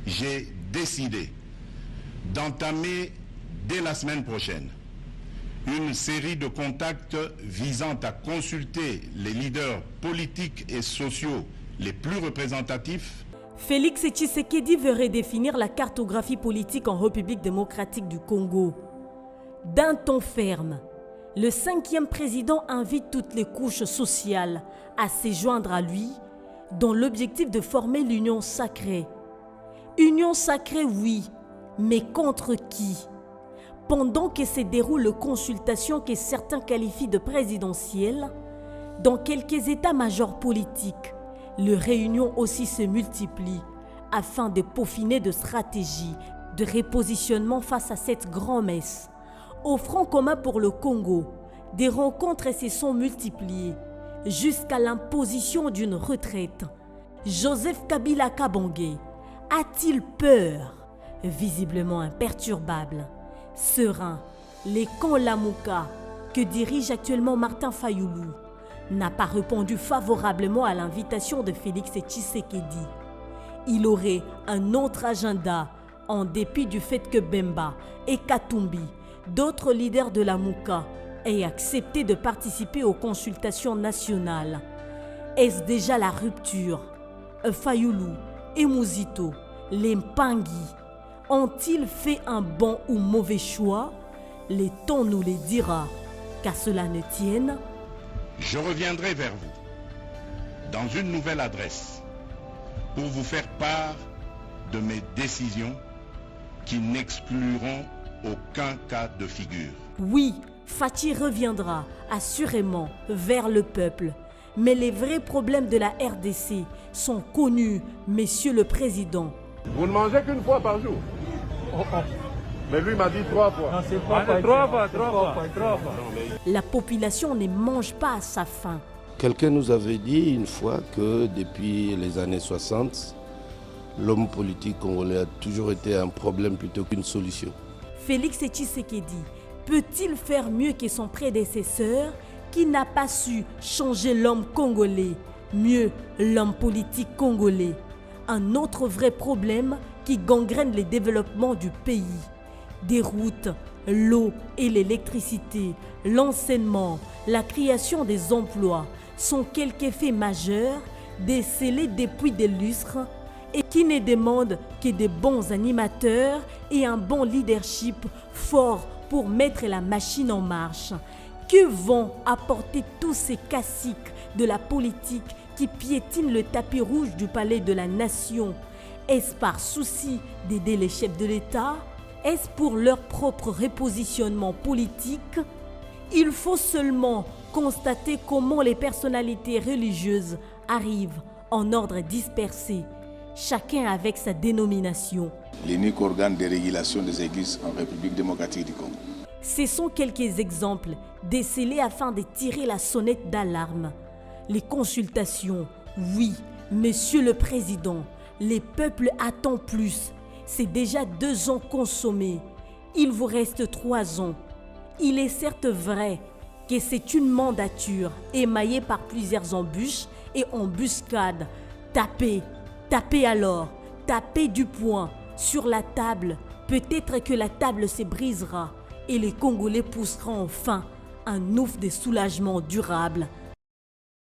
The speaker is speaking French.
j'ai décidé d'entamer dès la semaine prochaine une série de contacts visant à consulter les leaders politiques et sociaux les plus représentatifs. Félix Tshisekedi veut redéfinir la cartographie politique en République démocratique du Congo. D'un ton ferme, le 5e président invite toutes les couches sociales à se joindre à lui dans l'objectif de former l'union sacrée. Union sacrée, oui, mais contre qui? Pendant que se déroulent les consultations que certains qualifient de présidentielles, dans quelques états-majors politiques, les réunions aussi se multiplient afin de peaufiner de stratégies de repositionnement face à cette grand-messe. Au Front commun pour le Congo, des rencontres se sont multipliées jusqu'à l'imposition d'une retraite. Joseph Kabila Kabange a-t-il peur? Visiblement imperturbable, serein, les camps Lamuka que dirige actuellement Martin Fayoulou n'a pas répondu favorablement à l'invitation de Félix Tshisekedi. Il aurait un autre agenda en dépit du fait que Bemba et Katumbi, d'autres leaders de la Mouka, aient accepté de participer aux consultations nationales. Est-ce déjà la rupture? Fayoulou et Mouzito, les Mpangi, ont-ils fait un bon ou mauvais choix? Le temps nous les dira. Qu'à cela ne tienne, je reviendrai vers vous dans une nouvelle adresse pour vous faire part de mes décisions qui n'excluront aucun cas de figure. Oui, Fachi reviendra assurément vers le peuple. Mais les vrais problèmes de la RDC sont connus, Monsieur le Président. Vous ne mangez qu'une fois par jour. Mais lui m'a dit 3 fois. Non, c'est trois fois. La population ne mange pas à sa faim. Quelqu'un nous avait dit une fois que depuis les années 60, l'homme politique congolais a toujours été un problème plutôt qu'une solution. Félix Tshisekedi peut-il faire mieux que son prédécesseur qui n'a pas su changer l'homme congolais, mieux l'homme politique congolais? Un autre vrai problème qui gangrène le développement du pays. Des routes, l'eau et l'électricité, l'enseignement, la création des emplois sont quelques faits majeurs décelés depuis des lustres et qui ne demandent que de bons animateurs et un bon leadership fort pour mettre la machine en marche. Que vont apporter tous ces caciques de la politique qui piétinent le tapis rouge du palais de la nation? Est-ce par souci d'aider les chefs de l'État? Est-ce pour leur propre repositionnement politique? Il faut seulement constater comment les personnalités religieuses arrivent en ordre dispersé, chacun avec sa dénomination. L'unique organe de régulation des églises en République démocratique du Congo. Ce sont quelques exemples décelés afin de tirer la sonnette d'alarme. Les consultations, oui, Monsieur le Président, les peuples attendent plus. C'est déjà 2 ans consommés. Il vous reste 3 ans. Il est certes vrai que c'est une mandature émaillée par plusieurs embûches et embuscades. Tapez, tapez alors, tapez du poing sur la table. Peut-être que la table se brisera et les Congolais pousseront enfin un ouf de soulagement durable.